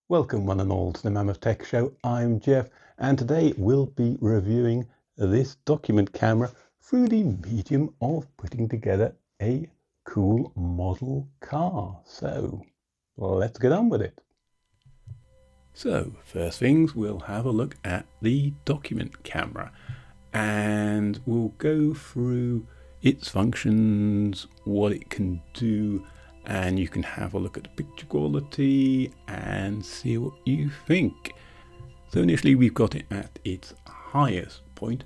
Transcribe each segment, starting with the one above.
Welcome one and all to the Mammoth Tech Show. I'm Jeff, and today we'll be reviewing this document camera through the medium of putting together a cool model car. So let's get on with it. So first things, we'll have a look at the document camera and we'll go through its functions, what it can do, and you can have a look at the picture quality and see what you think. So initially we've got it at its highest point.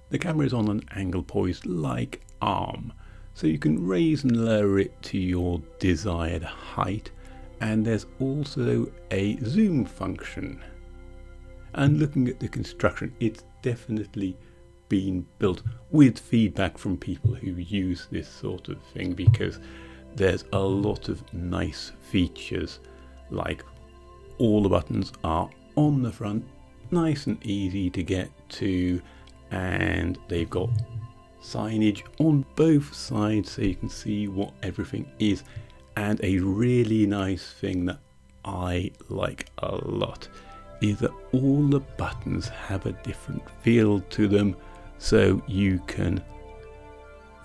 The camera is on an angle poised like arm, so you can raise and lower it to your desired height, and there's also a zoom function. And looking at the construction, it's definitely been built with feedback from people who use this sort of thing, because there's a lot of nice features, like all the buttons are on the front, nice and easy to get to, and they've got signage on both sides so you can see what everything is. And a really nice thing that I like a lot is that all the buttons have a different feel to them, so you can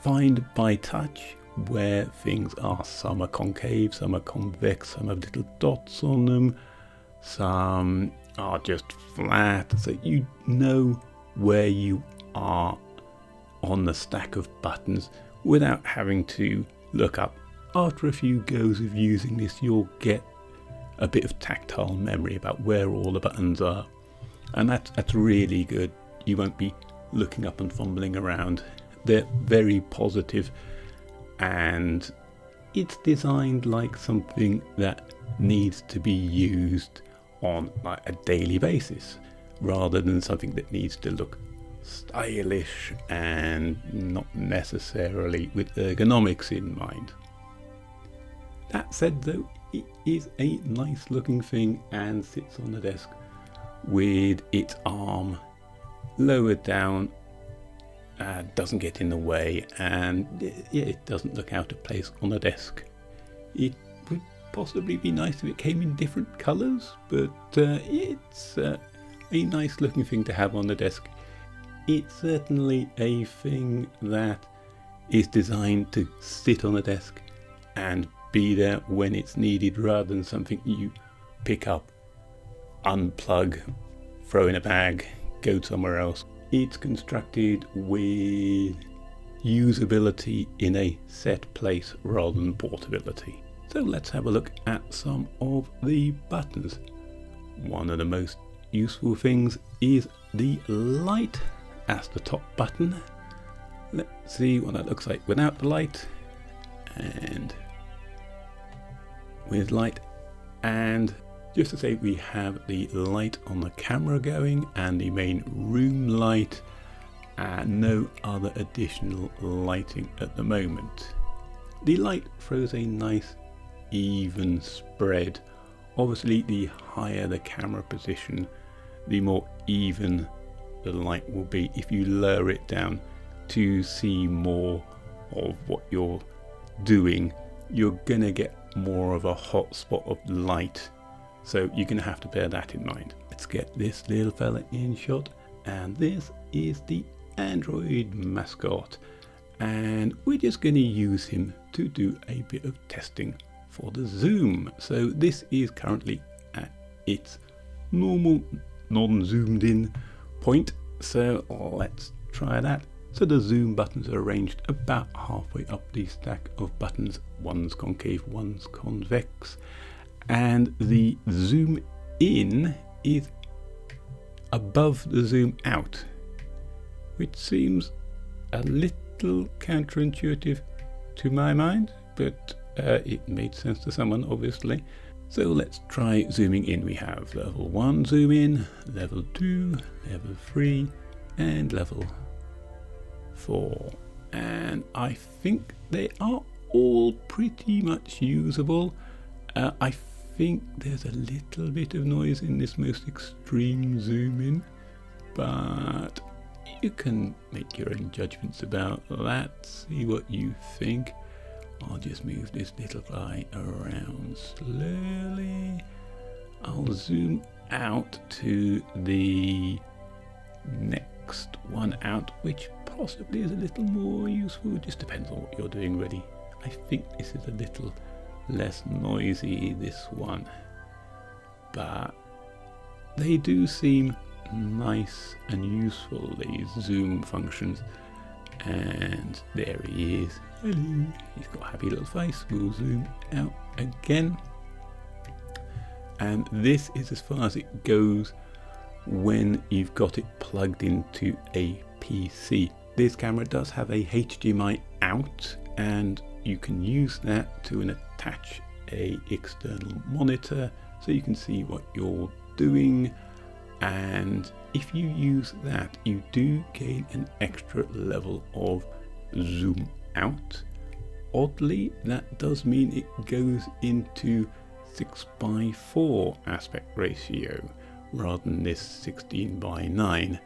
find by touch where things are. Some are concave, some are convex, some have little dots on them, some are just flat, so you know where you are on the stack of buttons without having to look up. After a few goes of using this, you'll get a bit of tactile memory about where all the buttons are, and that's really good. You won't be looking up and fumbling around. They're very positive, and it's designed like something that needs to be used on like a daily basis, rather than something that needs to look stylish and not necessarily with ergonomics in mind. That said though, it is a nice looking thing and sits on the desk with its arm lowered down, doesn't get in the way, and it doesn't look out of place on a desk. It would possibly be nice if it came in different colours, but it's a nice looking thing to have on the desk. It's certainly a thing that is designed to sit on a desk and be there when it's needed, rather than something you pick up, unplug, throw in a bag, go somewhere else. It's constructed with usability in a set place rather than portability. So let's have a look at some of the buttons. One of the most useful things is the light as the top button. Let's see what that looks like without the light and with light. And just to say, we have the light on the camera going and the main room light, and no other additional lighting at the moment. The light throws a nice even spread. Obviously the higher the camera position, the more even the light will be. If you lower it down to see more of what you're doing, you're gonna get more of a hot spot of light, so you're going to have to bear that in mind. Let's get this little fella in shot, and this is the Android mascot, and we're just going to use him to do a bit of testing for the zoom. So this is currently at its normal non-zoomed in point, so let's try that. So the zoom buttons are arranged about halfway up the stack of buttons. One's concave, one's convex, and the zoom in is above the zoom out, which seems a little counterintuitive to my mind, but it made sense to someone obviously. So let's try zooming in. We have level 1 zoom in, level 2, level 3, and level 4, and I think they are all pretty much usable. I think there's a little bit of noise in this most extreme zoom in, but you can make your own judgments about that, see what you think. I'll just move this little guy around slowly. I'll zoom out to the next one out, which possibly is a little more useful. It just depends on what you're doing really. I think this is a little less noisy, this one, but they do seem nice and useful, these zoom functions. And there he is. Hello. He's got a happy little face. We'll zoom out again. And this is as far as it goes when you've got it plugged into a PC. This camera does have a HDMI out, and you can use that to attach a external monitor so you can see what you're doing. And if you use that, you do gain an extra level of zoom out. Oddly, that does mean it goes into 6:4 aspect ratio rather than this 16:9.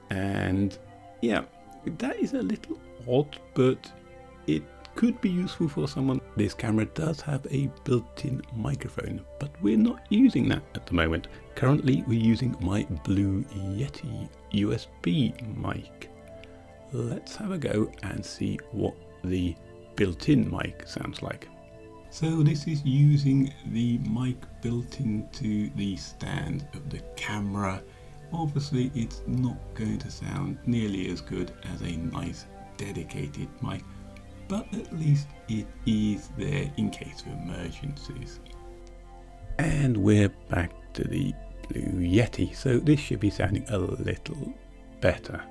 And yeah, that is a little odd, but it could be useful for someone. This camera does have a built-in microphone, but we're not using that at the moment. Currently we're using my Blue Yeti USB mic. Let's have a go and see what the built-in mic sounds like. So this is using the mic built into the stand of the camera. Obviously it's not going to sound nearly as good as a nice dedicated mic, but at least it is there in case of emergencies. And we're back to the Blue Yeti, so this should be sounding a little better.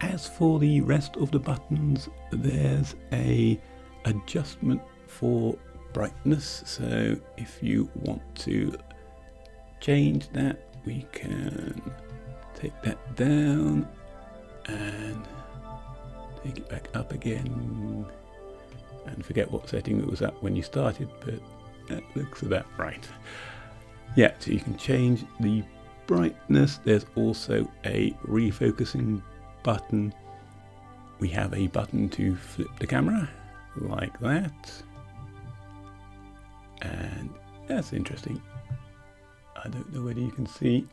As for the rest of the buttons, there's a adjustment for brightness, so if you want to change that, we can take that down and take it back up again, and forget what setting it was at when you started, but that looks about right. Yeah, so you can change the brightness. There's also a refocusing button. We have a button to flip the camera like that, and that's interesting. I don't know whether you can see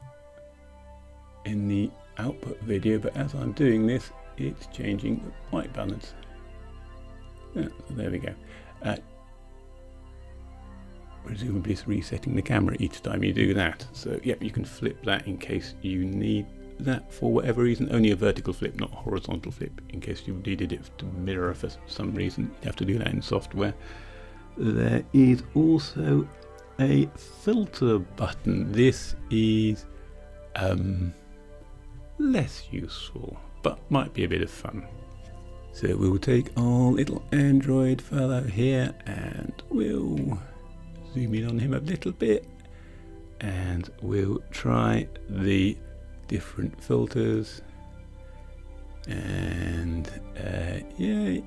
in the output video, but as I'm doing this, it's changing the white balance. Yeah, so there we go. Presumably it's resetting the camera each time you do that. So yeah, you can flip that in case you need that for whatever reason. Only a vertical flip, not a horizontal flip, in case you needed it to mirror for some reason. You have to do that in software. There is also a filter button. This is less useful, but might be a bit of fun. So we'll take our little Android fellow here and we'll zoom in on him a little bit, and we'll try the different filters. And yeah,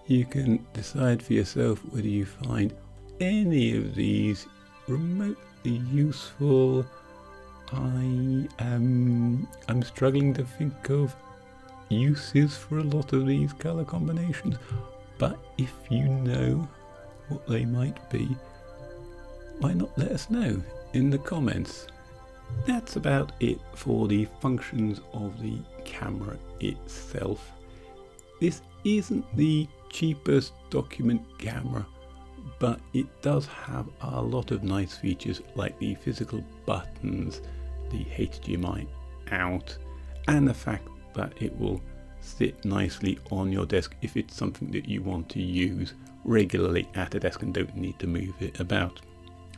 you can decide for yourself whether you find any of these remotely useful. I'm struggling to think of uses for a lot of these color combinations, but if you know what they might be, why not let us know in the comments. That's about it for the functions of the camera itself. This isn't the cheapest document camera, but it does have a lot of nice features like the physical buttons, the HDMI out, and the fact that it will sit nicely on your desk if it's something that you want to use regularly at a desk and don't need to move it about.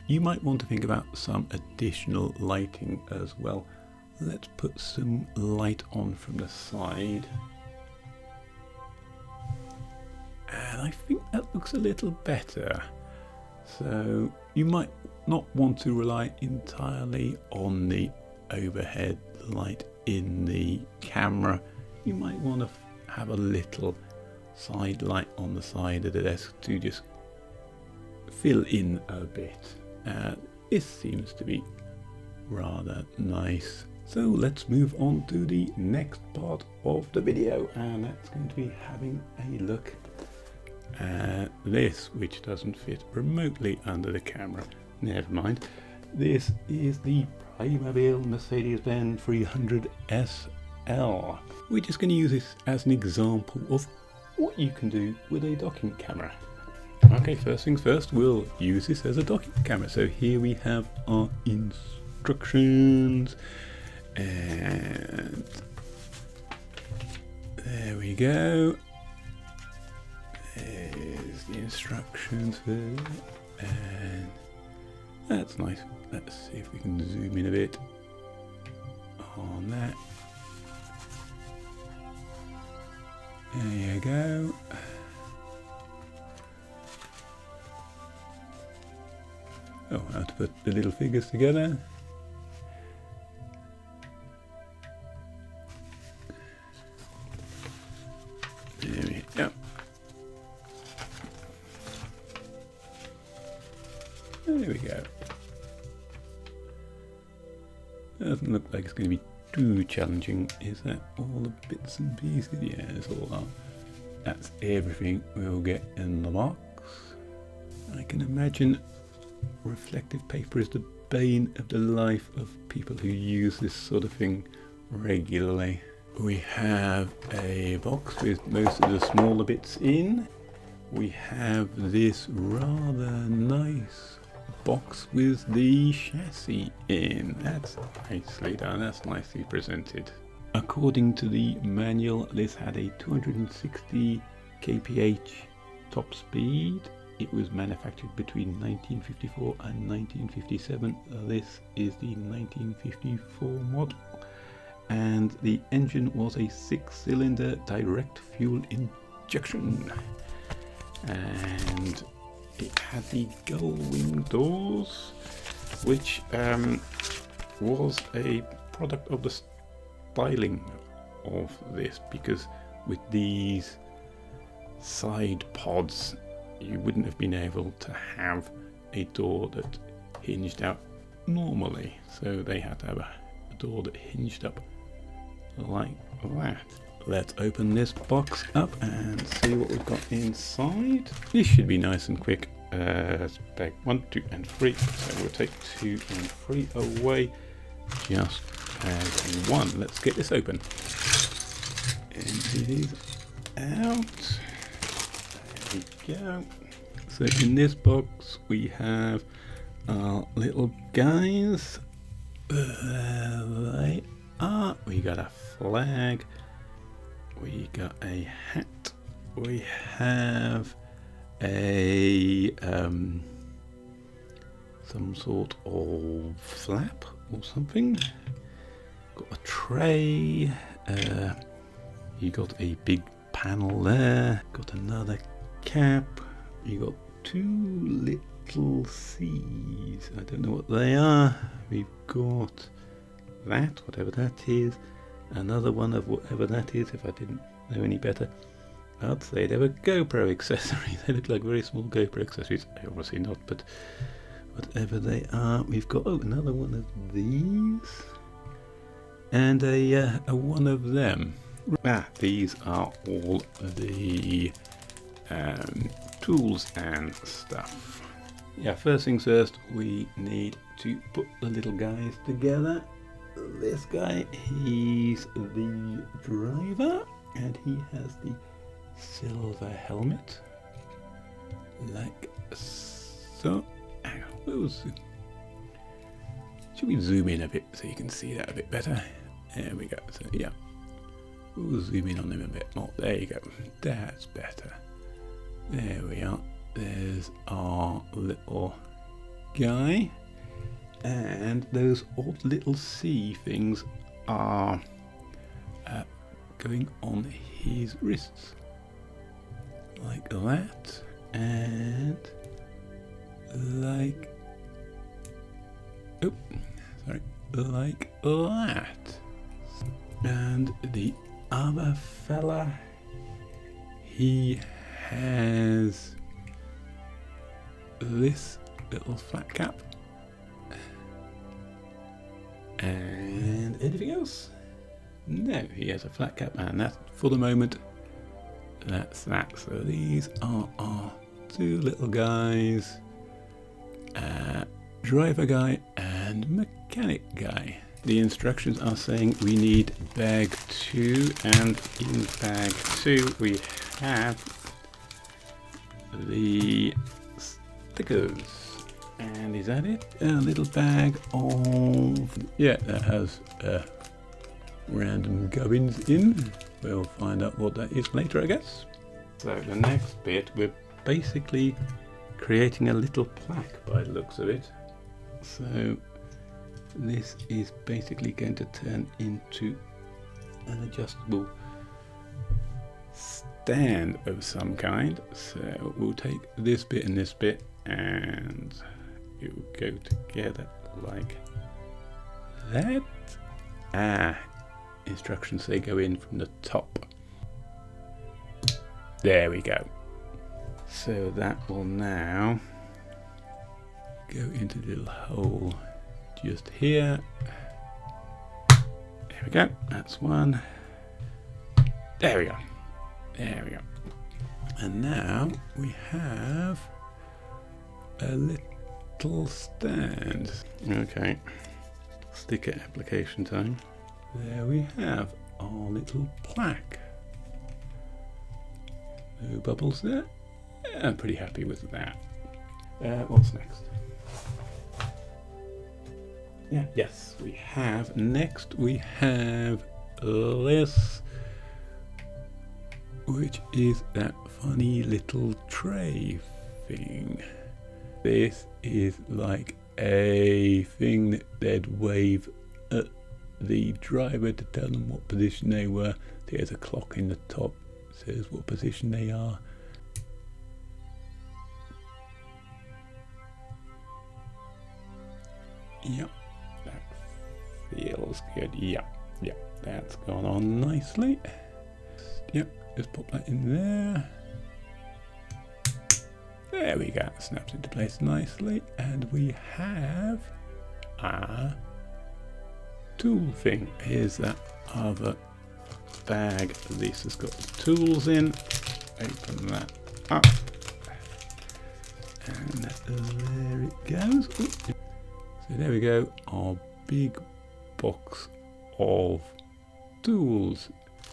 You might want to think about some additional lighting as well. Let's put some light on from the side. And I think that looks a little better. So you might not want to rely entirely on the overhead light in the camera. You might want to have a little side light on the side of the desk to just fill in a bit. This seems to be rather nice. So let's move on to the next part of the video, and that's going to be having a look This, which doesn't fit remotely under the camera, never mind. This is the Playmobil Mercedes Benz 300 SL. We're just going to use this as an example of what you can do with a document camera. Okay, first things first, we'll use this as a document camera. So here we have our instructions, and there we go. There's the instructions there, and that's nice. Let's see if we can zoom in a bit on that. There you go. Oh, how to put the little figures together. There we go. There we go. Doesn't look like it's going to be too challenging. Is that all the bits and pieces? Yeah, that's all. That's everything we'll get in the box. I can imagine reflective paper is the bane of the life of people who use this sort of thing regularly. We have a box with most of the smaller bits in. We have this rather nice box with the chassis in. That's nicely done, that's nicely presented. According to the manual, this had a 260 kph top speed. It was manufactured between 1954 and 1957. This is the 1954 model. And the engine was a 6-cylinder direct fuel injection. And it had the gull wing doors, which was a product of the styling of this, because with these side pods you wouldn't have been able to have a door that hinged out normally, so they had to have a door that hinged up like that. Let's open this box up and see what we've got inside. This should be nice and quick. Bag 1, 2 and 3, so we'll take 2 and 3 away just as one. Let's get this open. Empty these out. There we go. So in this box we have our little guys. There they are. We got a flag. We got a hat. We have a some sort of flap or something. Got a tray. You got a big panel there. Got another cap. You got 2 little C's. I don't know what they are. We've got that, whatever that is. Another one of whatever that is, if I didn't know any better. I'd say they were GoPro accessories. They look like very small GoPro accessories. Obviously not, but whatever they are. We've got another one of these. And a one of them. These are all the tools and stuff. Yeah, first things first, we need to put the little guys together. This guy, he's the driver, and he has the silver helmet, like so. Hang on, should we zoom in a bit so you can see that a bit better? There we go. So yeah, we'll zoom in on him a bit more. There you go. That's better. There we are. There's our little guy. And those odd little C things are going on his wrists. Like that. And like... Oh, sorry. Like that. And the other fella, he has this little flat cap. And anything else? No, he has a flat cap, and that for the moment that's that. So these are our two little guys, driver guy and mechanic guy. The instructions are saying we need bag 2, and in bag 2 we have the stickers. And is that it? A little bag of, yeah, that has random gubbins in. We'll find out what that is later, I guess. So the next bit, we're basically creating a little plaque by the looks of it. So this is basically going to turn into an adjustable stand of some kind. So we'll take this bit and this bit and it will go together like that. Instructions say go in from the top. There we go. So that will now go into the little hole just here. There we go. That's one. There we go. There we go. And now we have a little stand. Okay. Sticker application time. There we have our little plaque. No bubbles there. I'm pretty happy with that. What's next? Yeah, yes, we have. Next we have this, which is that funny little tray thing. This is like a thing that they'd wave at the driver to tell them what position they were. There's a clock in the top, says what position they are. Yep, that feels good. Yep, that's gone on nicely. Yep, just pop that in there. There we go, snaps into place nicely. And we have our tool thing. Here's that other bag. This has got the tools in. Open that up. And there it goes. Ooh. So there we go, our big box of tools.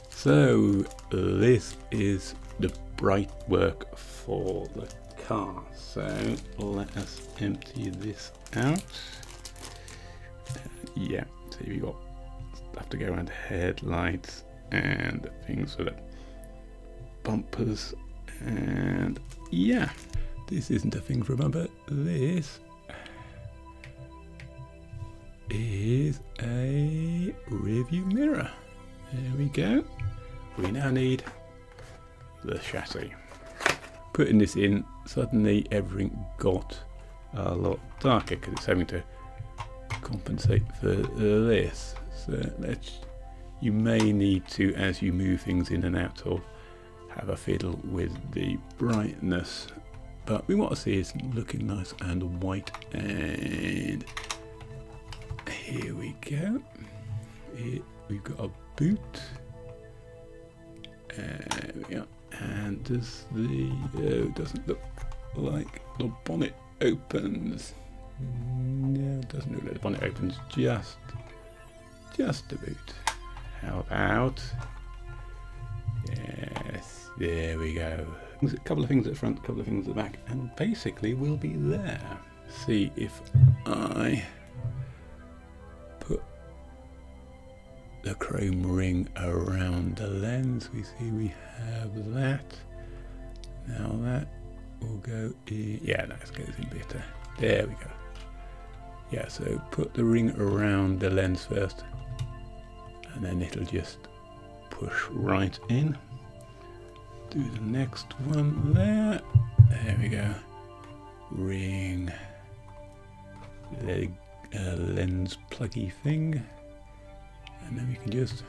So this is the bright work for the car. So let us empty this out. Yeah, so we got stuff to go around headlights and things for the bumpers, and yeah, this isn't a thing for a bumper. This is a rearview mirror. There we go. We now need the chassis. Putting this in, suddenly everything got a lot darker because it's having to compensate for this. So you may need to, as you move things in and out of, have a fiddle with the brightness. But we want to see it's looking nice and white, and here we go. Here we've got a boot. There we go. And does the it doesn't look like the bonnet opens. No, it doesn't look like the bonnet opens. Just a boot. How about? Yes, there we go. A couple of things at the front, a couple of things at the back, and basically we'll be there. See if I put the chrome ring around the lens. We see we have that. Now that will go in. Yeah, that goes in better. There we go. Yeah, so put the ring around the lens first, and then it'll just push right in. Do the next one there. There we go. Ring. The lens pluggy thing. And then we can just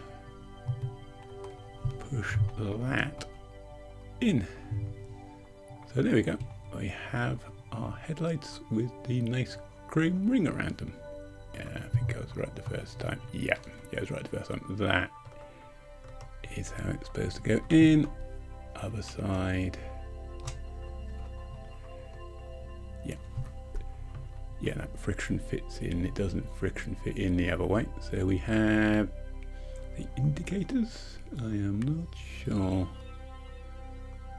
push that in. So there we go. We have our headlights with the nice chrome ring around them. Yeah, I think I was right the first time. Yeah, I was right the first time. That is how it's supposed to go in. other side. Yeah, that friction fits in. It doesn't friction fit in the other way. So we have the indicators. I am not sure.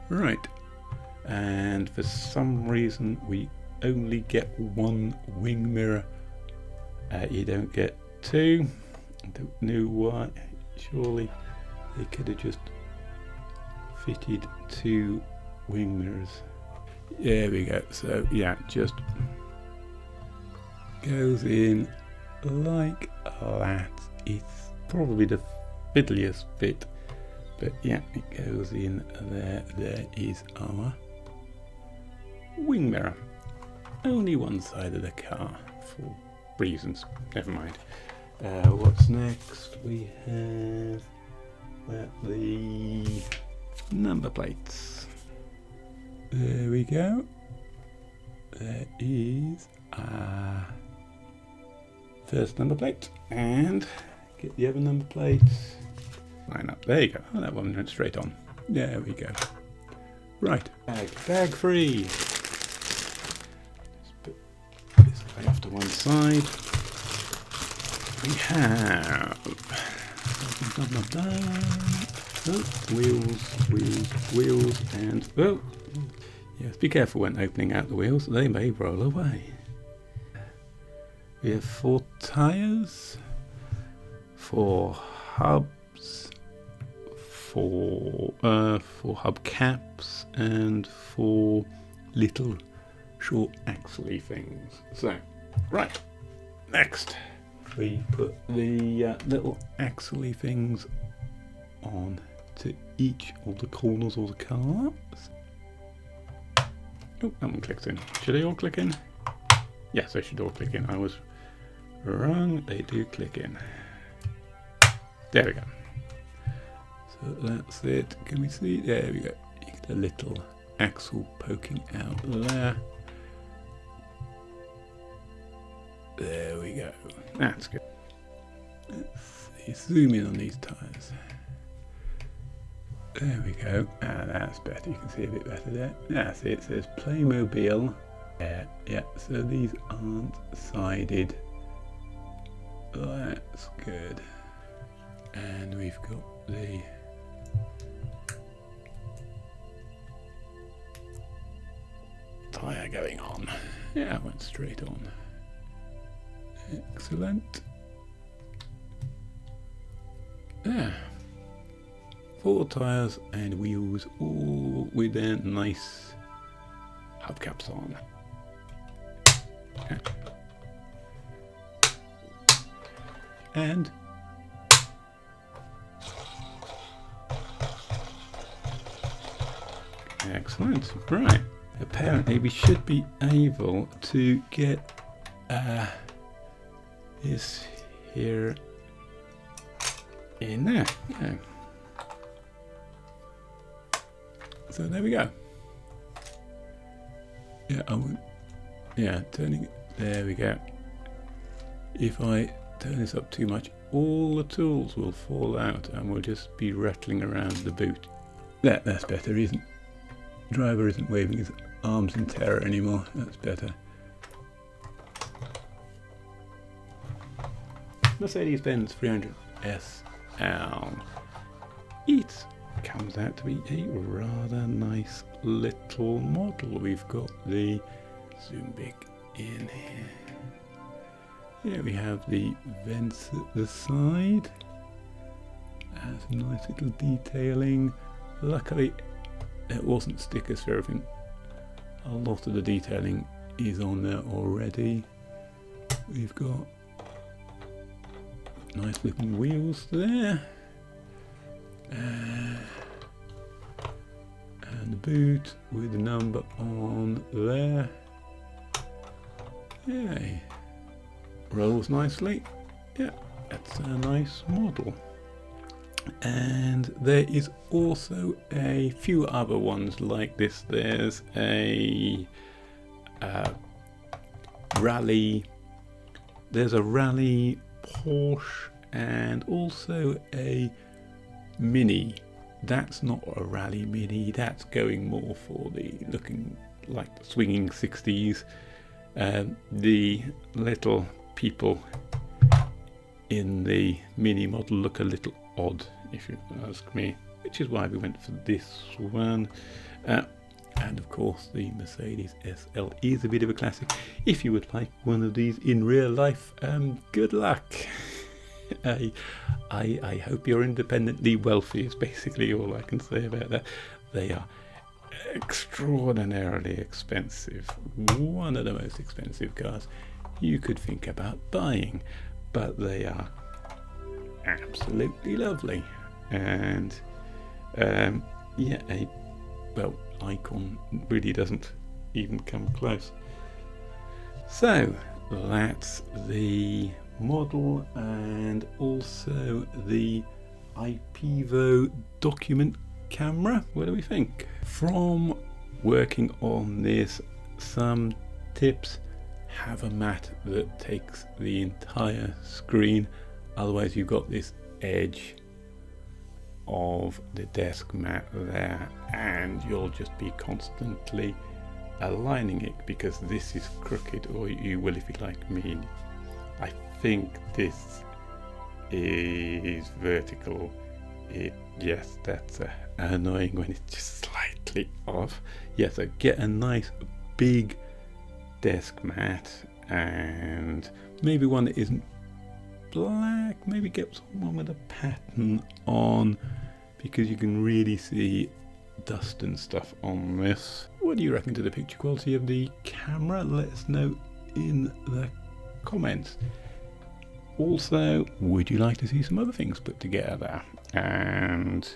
Right. And for some reason we only get one wing mirror. You don't get two. I don't know why. Surely they could have just fitted two wing mirrors. There we go. So yeah, just goes in like that. It's probably the fiddliest bit, but yeah, it goes in there. There is our wing mirror. Only one side of the car for reasons. Never mind. What's next? We have the number plates. There we go. There is first number plate, and get the other number plates. Line up. There you go. Oh, that one went straight on. There we go. Right. Bag free. Let's put this away off to one side. We have wheels, and yes, be careful when opening out the wheels, they may roll away. We have 4 tires, 4 hubs, 4 hub caps, and 4 little short axle-y things. So, right, next we put the little axle-y things on to each of the corners of the cars. Oh, that one clicks in. Should they all click in? Yes, they should all click in. I was wrong. They do click in. There we go. So that's it. Can we see? There we go. You get a little axle poking out there. There we go. That's good. Let's see. Zoom in on these tires. There we go. That's better. You can see a bit better there. That's it. It says Playmobil. Yeah. So these aren't sided. That's good. And we've got the tyre going on. Yeah, it went straight on. Excellent. Yeah. 4 tyres and wheels, all with their nice hubcaps on. Okay. And excellent. Right. Apparently we should be able to get this here in there. Yeah. So there we go. Yeah, turning it. There we go. If I turn this up too much, all the tools will fall out and we'll just be rattling around the boot. That's better, isn't? Driver isn't waving his arms in terror anymore. That's better. Mercedes Benz 300 SL. It comes out to be a rather nice little model. We've got the zoom big in here. Here we have the vents at the side. Has some nice little detailing. Luckily it wasn't stickers for everything. A lot of the detailing is on there already. We've got nice looking wheels there. And the boot with the number on there. Yay. Rolls nicely. Yeah, that's a nice model. And there is also a few other ones like this. There's a rally. There's a rally Porsche and also a mini that's not a rally mini, that's going more for the looking like the swinging 60s. The little people in the mini model look a little odd, if you ask me, which is why we went for this one. And of course the Mercedes SL is a bit of a classic. If you would like one of these in real life, good luck. I hope you're independently wealthy is basically all I can say about that. They are extraordinarily expensive, one of the most expensive cars you could think about buying, but they are absolutely lovely. And yeah, well, Icon really doesn't even come close. So that's the model and also the Ipevo Document Camera. What do we think? From working on this, some tips: have a mat that takes the entire screen, otherwise you've got this edge of the desk mat there and you'll just be constantly aligning it because this is crooked, or you will if you like me. I think this is vertical. Yes, that's annoying when it's just slightly off. Yeah, so get a nice big desk mat and maybe one that isn't black, maybe get someone with a pattern on because you can really see dust and stuff on this. What do you reckon to the picture quality of the camera? Let us know in the comments. Also, would you like to see some other things put together? And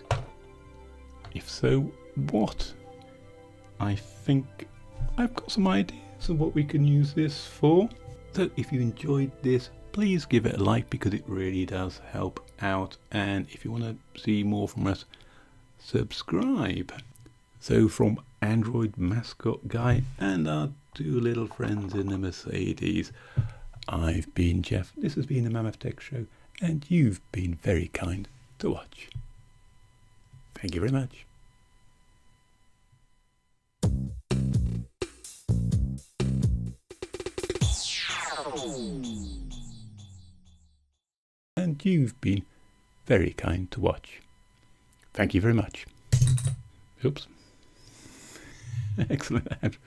if so, what? I think I've got some ideas of what we can use this for. So if you enjoyed this, please give it a like because it really does help out. And if you want to see more from us, subscribe. So from Android Mascot Guy and our two little friends in the Mercedes, I've been Jeff, this has been the Mammoth Tech Show, and you've been very kind to watch. Thank you very much. And you've been very kind to watch. Thank you very much. Oops. Excellent.